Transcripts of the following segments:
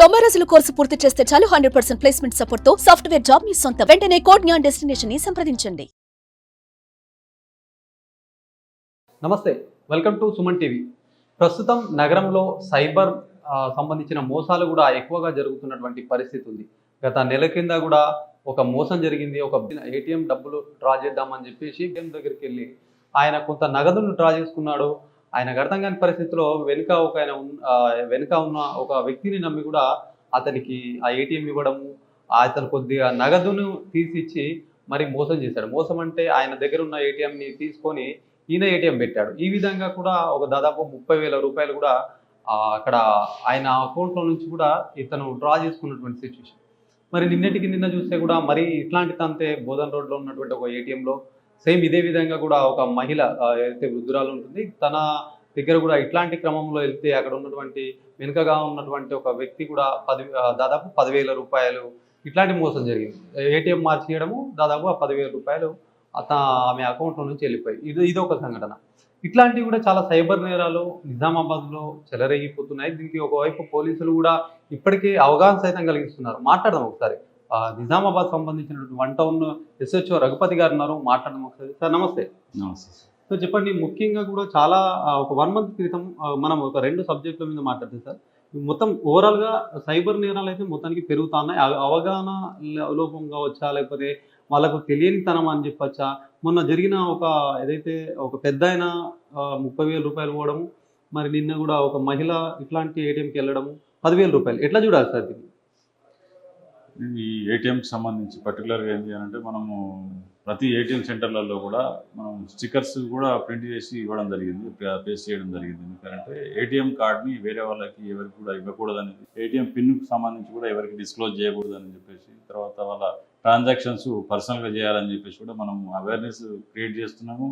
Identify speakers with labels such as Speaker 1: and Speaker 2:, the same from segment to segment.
Speaker 1: 90 రోజుల కోర్సు పూర్తి చేస్తే చాలు 100% ప్లేస్మెంట్ సపోర్ట్ తో సాఫ్ట్వేర్ జాబ్ మీ సొంతం. వెంటనే కోడ్ జ్ఞాన్ డెస్టినేషన్ ని సంప్రదించండి.
Speaker 2: నమస్తే, వెల్కమ్ టు సుమన్ టీవీ. ప్రస్తుతం నగరంలో సైబర్ సంబంధించిన మోసాలు కూడా ఎక్కువగా జరుగుతున్నటువంటి పరిస్థితి ఉంది. గత నెల కింద కూడా ఒక మోసం జరిగింది. ఒక ఏటీఎం డబ్బులు డ్రా చేద్దామని చెప్పేసి ఏటీఎం దగ్గరికి వెళ్ళి ఆయన కొంత నగదును డ్రా చేసుకున్నాడు. ఆయనకు అర్థం కాని పరిస్థితిలో వెనుక ఉన్న ఒక వ్యక్తిని నమ్మి కూడా అతనికి ఆ ఏటీఎం ఇవ్వడము, అతను కొద్దిగా నగదును తీసిచ్చి మరి మోసం చేశాడు. మోసం అంటే ఆయన దగ్గర ఉన్న ఏటీఎంని తీసుకొని ఈయన ఏటీఎం పెట్టాడు. ఈ విధంగా కూడా ఒక దాదాపు 30,000 రూపాయలు కూడా అక్కడ ఆయన అకౌంట్లో నుంచి కూడా ఇతను డ్రా చేసుకున్నటువంటి సిచ్యువేషన్. మరి నిన్న చూస్తే కూడా మరి ఇట్లాంటి తంతే బోధన్ రోడ్లో ఉన్నటువంటి ఒక ఏటీఎంలో సేమ్ ఇదే విధంగా కూడా ఒక మహిళ ఏదైతే వృద్ధురాలు ఉంటుంది, తన దగ్గర కూడా ఇట్లాంటి క్రమంలో వెళ్తే అక్కడ ఉన్నటువంటి వెనుకగా ఉన్నటువంటి ఒక వ్యక్తి కూడా దాదాపు 10,000 రూపాయలు ఇట్లాంటి మోసం జరిగింది. ఏటీఎం మార్చేయడము, దాదాపు ఆ 10,000 రూపాయలు ఆమె అకౌంట్లో నుంచి వెళ్ళిపోయి ఇది ఒక సంఘటన. ఇట్లాంటివి కూడా చాలా సైబర్ నేరాలు నిజామాబాద్లో చెలరేగిపోతున్నాయి. దీనికి ఒకవైపు పోలీసులు కూడా ఇప్పటికే అవగాహన సైతం కలిగిస్తున్నారు. మాట్లాడదాం ఒకసారి. నిజామాబాద్ సంబంధించినటువంటి 1 టౌన్ SHO రఘుపతి గారు ఉన్నారు, మాట్లాడదాం ఒకసారి. సార్ నమస్తే.
Speaker 3: నమస్తే.
Speaker 2: సో చెప్పండి, ముఖ్యంగా కూడా చాలా ఒక 1 మంత్ క్రితం మనం ఒక 2 సబ్జెక్టుల మీద మాట్లాడుతాం సార్. మొత్తం ఓవరాల్గా సైబర్ నేరాలు అయితే మొత్తానికి పెరుగుతున్నాయి. అవగాహన లోపం కావచ్చా, లేకపోతే వాళ్ళకు తెలియనితనం అని చెప్పచ్చా? మొన్న జరిగిన ఏదైతే ఒక పెద్ద ఆయన 30,000 రూపాయలు పోవడము, మరి నిన్న కూడా ఒక మహిళ ఇట్లాంటి ఏటీఎంకి వెళ్ళడము 10,000 రూపాయలు, ఎట్లా చూడాలి సార్ దీన్ని?
Speaker 3: ఈ ఏటీఎంకి సంబంధించి పర్టికులర్గా ఏంటి అని అంటే, మనము ప్రతి ఏటీఎం సెంటర్లలో కూడా మనం స్టిక్కర్స్ కూడా ప్రింట్ చేసి ఇవ్వడం జరిగింది, పేస్ట్ చేయడం జరిగింది. ఎందుకంటే ఏటీఎం కార్డ్ని వేరే వాళ్ళకి ఎవరికి కూడా ఇవ్వకూడదని, ఏటీఎం పిన్కి సంబంధించి కూడా ఎవరికి డిస్క్లోజ్ చేయకూడదని చెప్పేసి, తర్వాత వాళ్ళ ట్రాన్సాక్షన్స్ పర్సనల్గా చేయాలని చెప్పేసి కూడా మనం అవేర్నెస్ క్రియేట్ చేస్తున్నాము.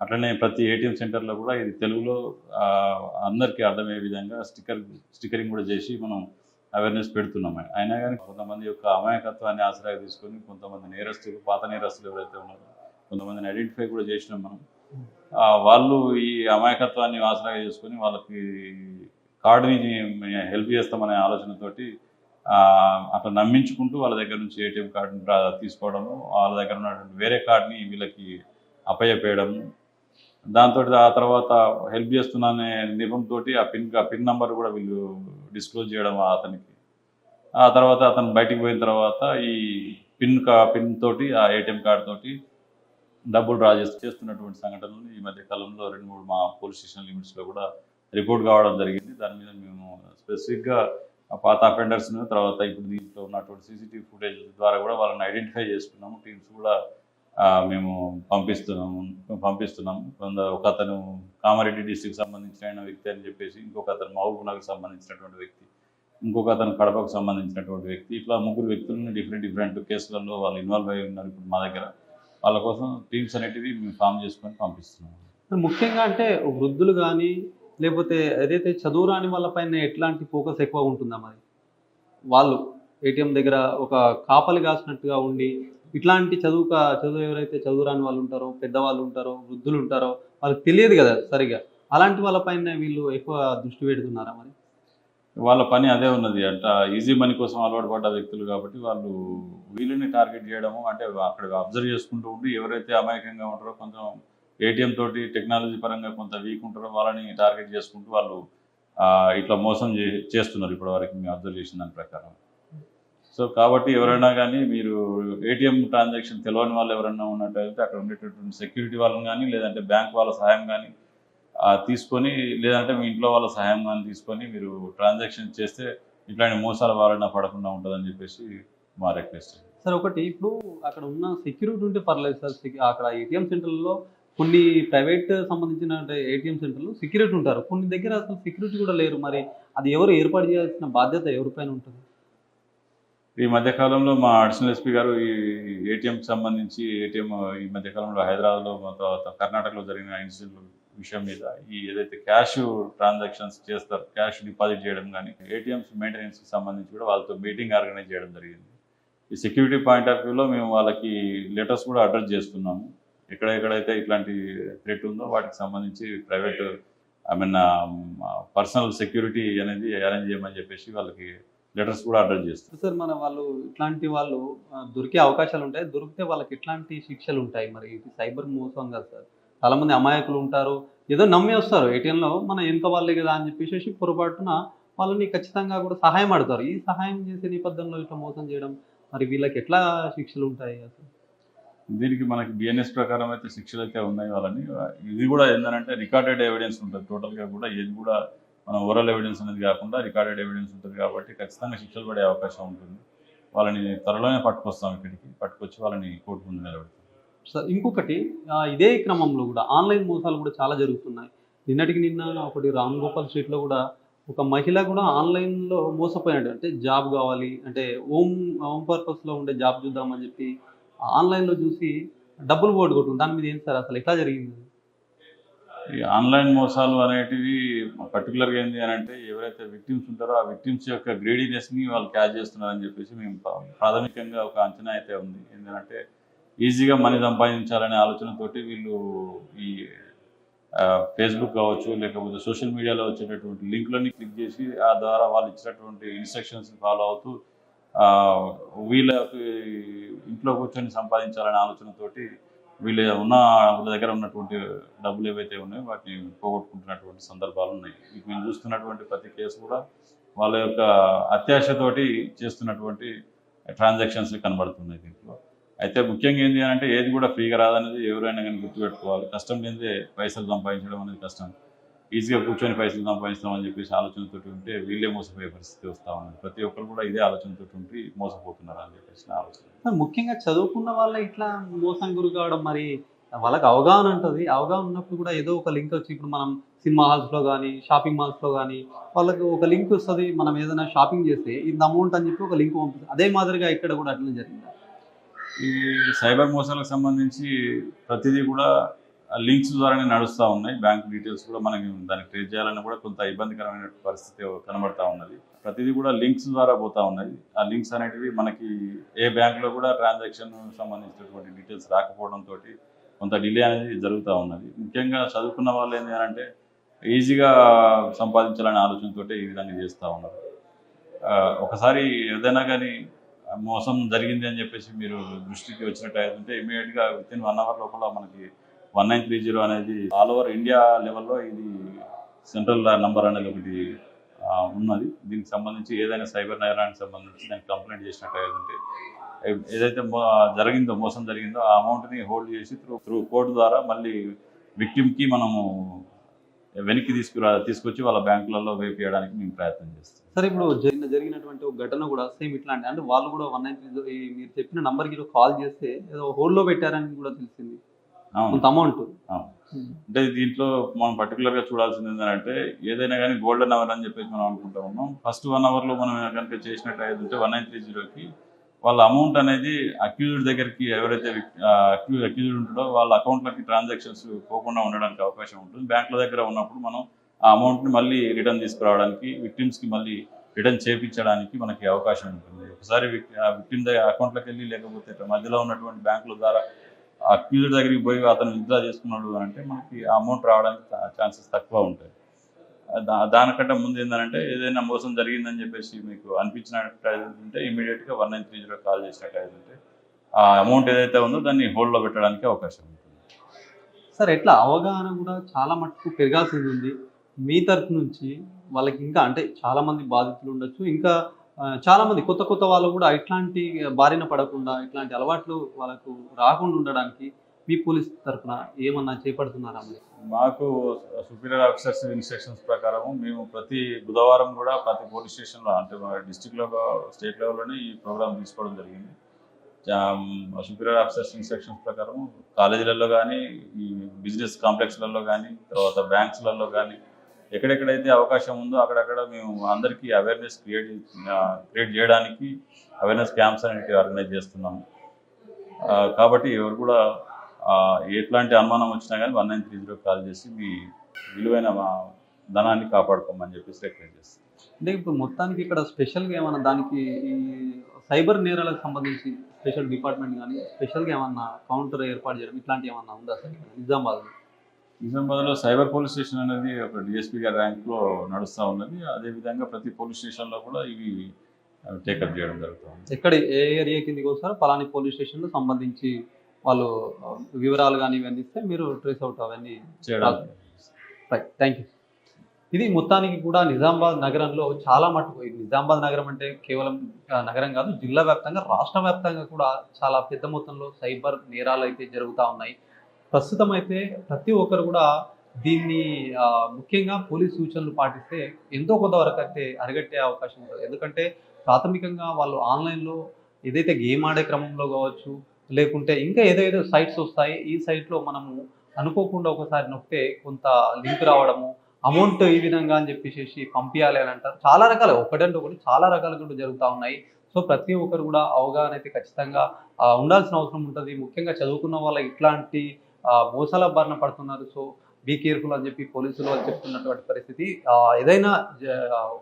Speaker 3: అట్లనే ప్రతి ఏటీఎం సెంటర్లో కూడా ఇది తెలుగులో అందరికీ అర్థమయ్యే విధంగా స్టిక్కరింగ్ కూడా చేసి మనం అవేర్నెస్ పెడుతున్నాం. అయినా కానీ కొంతమంది యొక్క అమాయకత్వాన్ని ఆసరాగా తీసుకొని కొంతమంది నేరస్తులు, పాత నేరస్తులు ఎవరైతే ఉన్నారో కొంతమందిని ఐడెంటిఫై కూడా చేసినాం మనం. వాళ్ళు ఈ అమాయకత్వాన్ని ఆసరాగా చేసుకొని వాళ్ళకి కార్డుని హెల్ప్ చేస్తామనే ఆలోచనతోటి అట్లా నమ్మించుకుంటూ వాళ్ళ దగ్గర నుంచి ఏటీఎం కార్డుని తీసుకోవడము, వాళ్ళ దగ్గర ఉన్నటువంటి వేరే కార్డుని వీళ్ళకి అప్పయ్యపేయడము, దాంతో ఆ తర్వాత హెల్ప్ చేస్తున్నానే నిపంతో ఆ పిన్ నెంబర్ కూడా వీళ్ళు డిస్క్లోజ్ చేయడం అతనికి. ఆ తర్వాత అతను బయటికి పోయిన తర్వాత ఈ పిన్ తోటి ఆ ఏటీఎం కార్డు తోటి డబ్బులు డ్రా చేస్తున్నటువంటి సంఘటనలు ఈ మధ్య కాలంలో 2-3 మా పోలీస్ స్టేషన్ లిమిట్స్లో కూడా రిపోర్ట్ కావడం జరిగింది. దాని మీద మేము స్పెసిఫిక్గా పాత అఫెండర్స్ను, తర్వాత ఇప్పుడు దీంట్లో ఉన్నటువంటి CCTV ఫుటేజ్ ద్వారా కూడా వాళ్ళని ఐడెంటిఫై చేసుకున్నాము. టీమ్స్ కూడా మేము పంపిస్తున్నాము. ఒక అతను కామారెడ్డి డిస్ట్రిక్ట్ సంబంధించిన వ్యక్తి అని చెప్పేసి, ఇంకొక అతను మహబూబ్నగర్కి సంబంధించినటువంటి వ్యక్తి, ఇంకొక అతను కడపకు సంబంధించినటువంటి వ్యక్తి, ఇట్లా 3 వ్యక్తులను డిఫరెంట్ కేసులలో వాళ్ళు ఇన్వాల్వ్ అయి ఉన్నారు ఇప్పుడు మా దగ్గర. వాళ్ళ కోసం టీమ్స్ అనేటివి మేము ఫామ్ చేసుకొని పంపిస్తున్నాము.
Speaker 2: ముఖ్యంగా అంటే వృద్ధులు కానీ లేకపోతే ఏదైతే చదువు రాని వాళ్ళపైన ఎట్లాంటి ఫోకస్ ఎక్కువ ఉంటుందా? మరి వాళ్ళు ఏటీఎం దగ్గర ఒక కాపలి కాసినట్టుగా ఉండి ఇట్లాంటి చదువు ఎవరైతే చదువు రాని వాళ్ళు ఉంటారో, పెద్దవాళ్ళు ఉంటారో, వృద్ధులు ఉంటారో, వాళ్ళకి తెలియదు కదా సరిగా, అలాంటి వాళ్ళపైన వీళ్ళు ఎక్కువ దృష్టి పెడుతున్నారా? మరి
Speaker 3: వాళ్ళ పని అదే ఉన్నది. అంటే ఈజీ మనీ కోసం అలవాటు పడ్డ వ్యక్తులు కాబట్టి వాళ్ళు వీళ్ళని టార్గెట్ చేయడము, అంటే అక్కడ అబ్జర్వ్ చేసుకుంటూ ఉండి ఎవరైతే అమాయకంగా ఉంటారో, కొంచెం ఏటీఎం తోటి టెక్నాలజీ పరంగా కొంత వీక్ ఉంటారో వాళ్ళని టార్గెట్ చేసుకుంటూ వాళ్ళు ఇట్లా మోసం చేస్తున్నారు ఇప్పటి వరకు మేము అబ్జర్వ్ చేసిన దాని ప్రకారం. సో కాబట్టి ఎవరైనా కానీ మీరు ఏటీఎం ట్రాన్సాక్షన్ తెలియని వాళ్ళు ఎవరైనా ఉన్నట్టయితే అక్కడ ఉండేటటువంటి సెక్యూరిటీ వాళ్ళని కానీ, లేదంటే బ్యాంక్ వాళ్ళ సహాయం కానీ తీసుకొని, లేదంటే మీ ఇంట్లో వాళ్ళ సహాయం కానీ తీసుకొని మీరు ట్రాన్సాక్షన్ చేస్తే ఇట్లాంటి మోసాల బారిన పడకుండా ఉంటుందని చెప్పేసి మా రిక్వెస్ట్.
Speaker 2: సార్ ఒకటి, ఇప్పుడు అక్కడ ఉన్న సెక్యూరిటీ ఉంటే పర్లేదు సార్. అక్కడ ఏటీఎం సెంటర్లలో కొన్ని ప్రైవేట్ సంబంధించిన ఏటీఎం సెంటర్లు సెక్యూరిటీ ఉంటారు, కొన్ని దగ్గర అసలు సెక్యూరిటీ కూడా లేరు. మరి అది ఎవరు ఏర్పాటు చేయాల్సిన బాధ్యత ఎవరిపైన ఉంటుంది?
Speaker 3: ఈ మధ్యకాలంలో మా అడిషనల్ ఎస్పీ గారు ఈ ఏటీఎంకి సంబంధించి ఈ మధ్యకాలంలో హైదరాబాద్లో, తర్వాత కర్ణాటకలో జరిగిన ఇన్సిడెంట్ విషయం మీద ఈ ఏదైతే క్యాష్ ట్రాన్సాక్షన్స్ చేస్తారు, క్యాష్ డిపాజిట్ చేయడం కానీ, ఏటీఎంస్ మెయింటెనెన్స్కి సంబంధించి కూడా వాళ్ళతో మీటింగ్ ఆర్గనైజ్ చేయడం జరిగింది. ఈ సెక్యూరిటీ పాయింట్ ఆఫ్ వ్యూలో మేము వాళ్ళకి లెటర్స్ కూడా అడ్రస్ చేస్తున్నాము. ఎక్కడెక్కడైతే ఇట్లాంటి థ్రెట్ ఉందో వాటికి సంబంధించి ప్రైవేట్ పర్సనల్ సెక్యూరిటీ అనేది అరేంజ్ చేయమని చెప్పేసి వాళ్ళకి లెటర్స్ కూడా అడ్రస్ చేస్తాం.
Speaker 2: సార్ మన వాళ్ళు ఇట్లాంటి వాళ్ళు దొరికే అవకాశాలు ఉంటాయి. దొరికితే వాళ్ళకి ఎట్లాంటి శిక్షలు ఉంటాయి? మరి ఇది సైబర్ మోసం కదా సార్. చాలామంది అమాయకులు ఉంటారు. ఏదో నమ్మి వస్తారు. ఏటీఎంలో మన ఎంత వాళ్ళే కదా అని చెప్పేసి పొరపాటున వాళ్ళని ఖచ్చితంగా కూడా సహాయం అడుగుతారు. ఈ సహాయం చేసే నేపథ్యంలో ఇట్లా మోసం చేయడం మరి వీళ్ళకి ఎట్లా శిక్షలు ఉంటాయి అసలు?
Speaker 3: దీనికి మనకి బిఎన్ఎస్ ప్రకారం అయితే శిక్షలు అయితే ఉన్నాయి వాళ్ళని. ఇది కూడా ఏంటంటే రికార్డెడ్ ఎవిడెన్స్ ఉంటుంది టోటల్గా కూడా. ఏది కూడా మన ఓరల్ ఎవిడెన్స్ అనేది కాకుండా రికార్డెడ్ ఎవిడెన్స్ ఉంటుంది కాబట్టి ఖచ్చితంగా శిక్షలు పడే అవకాశం ఉంటుంది. వాళ్ళని త్వరలోనే పట్టుకొస్తాం, ఇక్కడికి పట్టుకొచ్చి వాళ్ళని కోర్టు ముందు నిలబెడతాం.
Speaker 2: సార్ ఇంకొకటి ఇదే క్రమంలో కూడా ఆన్లైన్ మోసాలు కూడా చాలా జరుగుతున్నాయి. నిన్నటికి నిన్న ఒకటి రామ్ గోపాల్ స్ట్రీట్లో కూడా ఒక మహిళ కూడా ఆన్లైన్లో మోసపోయినట్టు, అంటే జాబ్ కావాలి అంటే హోమ్ పర్పస్లో ఉండే జాబ్ చూద్దామని చెప్పి ఆన్లైన్లో చూసి డబ్బులు పోగొట్టుకుంటుంది. దాని మీద ఏంటి సార్ అసలు ఎట్లా జరిగింది?
Speaker 3: ఈ ఆన్లైన్ మోసాలు అనేటివి పర్టికులర్గా ఏంటి అని అంటే ఎవరైతే విక్టిమ్స్ ఉంటారో ఆ విక్టిమ్స్ యొక్క గ్రేడీనెస్ని వాళ్ళు క్యాచ్ చేస్తున్నారని చెప్పేసి మేము ప్రాథమికంగా ఒక అంచనా అయితే ఉంది. ఏంటంటే ఈజీగా మనీ సంపాదించాలనే ఆలోచనతోటి వీళ్ళు ఈ ఫేస్బుక్ కావచ్చు, లేకపోతే సోషల్ మీడియాలో వచ్చేటటువంటి లింక్లని క్లిక్ చేసి ఆ ద్వారా వాళ్ళు ఇచ్చినటువంటి ఇన్స్ట్రక్షన్స్ ఫాలో అవుతూ వీళ్ళకి ఇంట్లో కూర్చొని సంపాదించాలనే ఆలోచనతోటి వీళ్ళ దగ్గర ఉన్నటువంటి డబ్బులు ఏవైతే ఉన్నాయో వాటిని పోగొట్టుకుంటున్నటువంటి సందర్భాలు ఉన్నాయి. మేము చూస్తున్నటువంటి ప్రతి కేసు కూడా వాళ్ళ యొక్క అత్యాశతోటి చేస్తున్నటువంటి ట్రాన్సాక్షన్స్ కనబడుతున్నాయి దీంట్లో. అయితే ముఖ్యంగా ఏంటి అంటే ఏది కూడా ఫ్రీగా రాదనేది ఎవరైనా కానీ గుర్తుపెట్టుకోవాలి. కష్టం లేనిదే పైసలు సంపాదించడం అనేది కష్టం. ఈజీగా కూర్చొని పైసలు సంపాదిస్తామని చెప్పేసి ఆలోచనతో ఉంటే వీళ్ళే మోసపోయే పరిస్థితి వస్తూ ఉన్నది. ప్రతి ఒక్కరు కూడా ఇదే ఆలోచనతో ఉండి మోసపోతున్నారు అని చెప్పేసి ఆలోచన.
Speaker 2: ముఖ్యంగా చదువుకున్న వాళ్ళ ఇట్లా మోసం గురి కావడం, మరి వాళ్ళకి అవగాహన ఉంటుంది. అవగాహన ఉన్నప్పుడు కూడా ఏదో ఒక లింక్ వచ్చి, ఇప్పుడు మనం సినిమా హాల్స్లో కానీ షాపింగ్ మాల్స్లో కానీ వాళ్ళకి ఒక లింక్ వస్తుంది. మనం ఏదైనా షాపింగ్ చేస్తే ఇంత అమౌంట్ అని చెప్పి ఒక లింక్ పంపిస్తుంది. అదే మాదిరిగా ఇక్కడ కూడా అట్లనే జరిగింది.
Speaker 3: ఈ సైబర్ మోసాలకు సంబంధించి ప్రతిదీ కూడా లింక్స్ ద్వారానే నడుస్తూ ఉన్నాయి. బ్యాంక్ డీటెయిల్స్ కూడా మనకి దాన్ని ట్రేస్ చేయాలన్నా కూడా కొంత ఇబ్బందికరమైన పరిస్థితి కనబడతా ఉన్నది. ప్రతిదీ కూడా లింక్స్ ద్వారా పోతూ ఉన్నది. ఆ లింక్స్ అనేటివి మనకి ఏ బ్యాంకులో కూడా ట్రాన్సాక్షన్ సంబంధించినటువంటి డీటెయిల్స్ రాకపోవడంతో కొంత డిలే అనేది జరుగుతూ ఉన్నది. ముఖ్యంగా చదువుకున్న వాళ్ళు ఏంటి అంటే ఈజీగా సంపాదించాలనే ఆలోచనతో ఈ విధంగా చేస్తూ ఉన్నారు. ఒకసారి ఏదైనా కానీ మోసం జరిగింది అని చెప్పేసి మీరు దృష్టికి వచ్చినట్టు అయితే ఇమీడియట్గా వితిన్ 1 అవర్ లోపల మనకి 1930 అనేది ఆల్ ఓవర్ ఇండియా లెవెల్లో ఇది సెంట్రల్ నంబర్ అనేది ఒకటి ఉన్నది. దీనికి సంబంధించి ఏదైనా సైబర్ నేరానికి సంబంధించి దానికి కంప్లైంట్ చేసినట్టు అయితే ఏదైతే మోసం జరిగిందో ఆ అమౌంట్ని హోల్డ్ చేసి త్రూ కోర్టు ద్వారా మళ్ళీ విక్టిమ్కి మనము వెనక్కి తీసుకొచ్చి వాళ్ళ బ్యాంకులలో వేయడానికి మేము ప్రయత్నం చేస్తాం.
Speaker 2: సరే, ఇప్పుడు జరిగినటువంటి ఒక ఘటన కూడా సేమ్ ఇట్లాంటి, అంటే వాళ్ళు కూడా 193 మీరు చెప్పిన నంబర్కి కాల్ చేస్తే ఏదో హోల్డ్లో పెట్టారని కూడా తెలిసింది. కొంత అమౌంట్.
Speaker 3: అంటే దీంట్లో మనం పర్టికులర్గా చూడాల్సింది ఏంటంటే ఏదైనా కానీ గోల్డెన్ అవర్ అని చెప్పేసి మనం అనుకుంటా ఉన్నాం. ఫస్ట్ 1 అవర్లో మనం కనుక చేసినట్టు అయితే 1930కి వాళ్ళ అమౌంట్ అనేది అక్యూజ్డ్ దగ్గరికి ఎవరైతే అక్యూజ్డ్ ఉంటాడో వాళ్ళ అకౌంట్లకి ట్రాన్సాక్షన్స్ పోకుండా ఉండడానికి అవకాశం ఉంటుంది. బ్యాంకుల దగ్గర ఉన్నప్పుడు మనం ఆ అమౌంట్ని మళ్ళీ రిటర్న్ తీసుకురావడానికి, విక్టిమ్స్కి మళ్ళీ రిటర్న్ చేయించడానికి మనకి అవకాశం ఉంటుంది. ఒకసారి విక్టిమ్ దగ్గర అకౌంట్లోకి వెళ్ళి లేకపోతే మధ్యలో ఉన్నటువంటి బ్యాంకుల ద్వారా అక్యూజ్డ్ దగ్గరికి పోయి అతను విత్డ్రా చేసుకున్నాడు అంటే మనకి ఆ అమౌంట్ రావడానికి ఛాన్సెస్ తక్కువ ఉంటాయి. దానికంటే ముందు ఏంటంటే ఏదైనా మోసం జరిగిందని చెప్పేసి మీకు అనిపించినట్టు అయితే ఇమీడియట్గా 1930 కాల్ చేసినట్టు అయితే ఆ అమౌంట్ ఏదైతే ఉందో దాన్ని హోల్డ్లో పెట్టడానికి అవకాశం ఉంటుంది.
Speaker 2: సార్, ఎట్లా అవగాహన కూడా చాలా మటుకు పెరగాల్సింది ఉంది మీ తరఫు నుంచి వాళ్ళకి. ఇంకా అంటే చాలామంది బాధితులు ఉండొచ్చు, ఇంకా చాలామంది కొత్త వాళ్ళు కూడా ఇట్లాంటి బారిన పడకుండా ఇట్లాంటి అలవాట్లు వాళ్ళకు రాకుండా ఉండడానికి మీ పోలీస్ తరఫున ఏమన్నా చేపడుతున్నారా?
Speaker 3: మాకు సుపీరియర్ ఆఫీసర్స్ ఇన్స్ట్రక్షన్స్ ప్రకారం మేము ప్రతి బుధవారం కూడా ప్రతి పోలీస్ స్టేషన్లో అంటే డిస్టిక్లో స్టేట్ లెవెల్లోనే ఈ ప్రోగ్రామ్ తీసుకోవడం జరిగింది. సుపీరియర్ ఆఫీసర్స్ ఇన్స్ట్రక్షన్స్ ప్రకారం కాలేజీలలో కానీ, ఈ బిజినెస్ కాంప్లెక్స్లలో కానీ, తర్వాత బ్యాంక్స్లలో కానీ ఎక్కడెక్కడైతే అవకాశం ఉందో అక్కడక్కడ మేము అందరికీ అవేర్నెస్ క్రియేట్ చేయడానికి అవేర్నెస్ క్యాంప్స్ అనేవి ఆర్గనైజ్ చేస్తున్నాము. కాబట్టి ఎవరు కూడా ఎట్లాంటి అనుమానం వచ్చినా కానీ 1930 కాల్ చేసి మీ విలువైన ధనాన్ని కాపాడుకోమని చెప్పేసి రిక్వెస్ట్ చేస్తాం.
Speaker 2: అంటే ఇప్పుడు మొత్తానికి ఇక్కడ స్పెషల్గా ఏమన్నా దానికి ఈ సైబర్ నేరాలకు సంబంధించి స్పెషల్ డిపార్ట్మెంట్ కానీ స్పెషల్గా ఏమన్నా కౌంటర్ ఏర్పాటు చేయడం ఇట్లాంటి ఏమన్నా ఉందా సార్
Speaker 3: నిజామాబాద్లో సైబర్ పోలీస్ స్టేషన్ అనేది ఒక డిఎస్పీ గారి ర్యాంక్లో నడుస్తూ ఉన్నది. అదేవిధంగా ప్రతి పోలీస్ స్టేషన్లో కూడా ఇవి టేకప్ చేయడం జరుగుతుంది.
Speaker 2: ఎక్కడ ఏ ఏరియా కిందకి వస్తారో పలాని పోలీస్ స్టేషన్లో సంబంధించి వాళ్ళు వివరాలు కానీ ఇవన్నీ ఇస్తే మీరు ట్రేస్ అవుట్ అవన్నీ
Speaker 3: చేయడం
Speaker 2: రైట్. Thank you. ఇది మొత్తానికి కూడా నిజామాబాద్ నగరంలో చాలా మటుకు, నిజామాబాద్ నగరం అంటే కేవలం నగరం కాదు, జిల్లా వ్యాప్తంగా రాష్ట్ర వ్యాప్తంగా కూడా చాలా పెద్ద మొత్తంలో సైబర్ నేరాలు అయితే జరుగుతూ ఉన్నాయి. ప్రస్తుతం అయితే ప్రతి ఒక్కరు కూడా దీన్ని ముఖ్యంగా పోలీస్ సూచనలు పాటిస్తే ఎంతో కొంతవరకు అయితే అరిగట్టే అవకాశం ఉంటుంది. ఎందుకంటే ప్రాథమికంగా వాళ్ళు ఆన్లైన్లో ఏదైతే గేమ్ ఆడే క్రమంలో కావచ్చు, లేకుంటే ఇంకా ఏదేదో సైట్స్ వస్తాయి, ఈ సైట్లో మనము అనుకోకుండా ఒకసారి నొక్కితే కొంత లింక్ రావడము, అమౌంట్ ఈ విధంగా అని చెప్పేసి పంపించాలి అని అంటారు. చాలా రకాలు, ఒకటంటే ఒకటి చాలా రకాలు కూడా జరుగుతూ ఉన్నాయి. సో ప్రతి ఒక్కరు కూడా అవగాహన అయితే ఖచ్చితంగా ఉండాల్సిన అవసరం ఉంటుంది. ముఖ్యంగా చదువుకున్న వాళ్ళకి ఇట్లాంటి మోసాల బారిన పడుతున్నారు. సో బీ కేర్ఫుల్ అని చెప్పి పోలీసులు వాళ్ళు చెప్తున్నటువంటి పరిస్థితి. ఏదైనా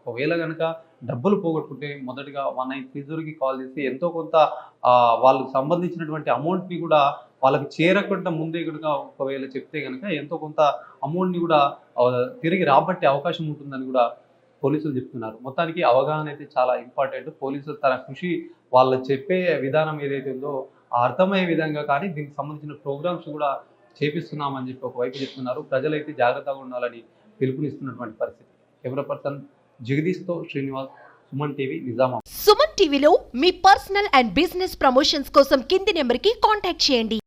Speaker 2: ఒకవేళ కనుక డబ్బులు పోగొట్టుకుంటే మొదటిగా 1930కి కాల్ చేసి ఎంతో కొంత వాళ్ళకి సంబంధించినటువంటి అమౌంట్ని కూడా వాళ్ళకి చేరకుండా ముందే కనుక ఒకవేళ చెప్తే కనుక ఎంతో కొంత అమౌంట్ని కూడా తిరిగి రాబట్టే అవకాశం ఉంటుందని కూడా పోలీసులు చెప్తున్నారు. మొత్తానికి అవగాహన అయితే చాలా ఇంపార్టెంట్. పోలీసులు తన కృషి వాళ్ళు చెప్పే విధానం ఏదైతే ఉందో అర్థమయ్యే విధంగా కానీ దీనికి సంబంధించిన ప్రోగ్రామ్స్ కూడా చేపిస్తున్నామని చెప్పి ఒకవైపు చెప్తున్నారు. ప్రజలైతే జాగ్రత్తగా ఉండాలని పిలుపునిస్తున్నటువంటి పరిస్థితి. కెమెరా పర్సన్ జగదీష్తో శ్రీనివాస్, సుమన్ టీవీ, నిజామాబాద్.
Speaker 4: సుమన్ టీవీలో మీ పర్సనల్ అండ్ బిజినెస్ ప్రమోషన్స్ కోసం కింది నెంబర్కి కాంటాక్ట్ చేయండి.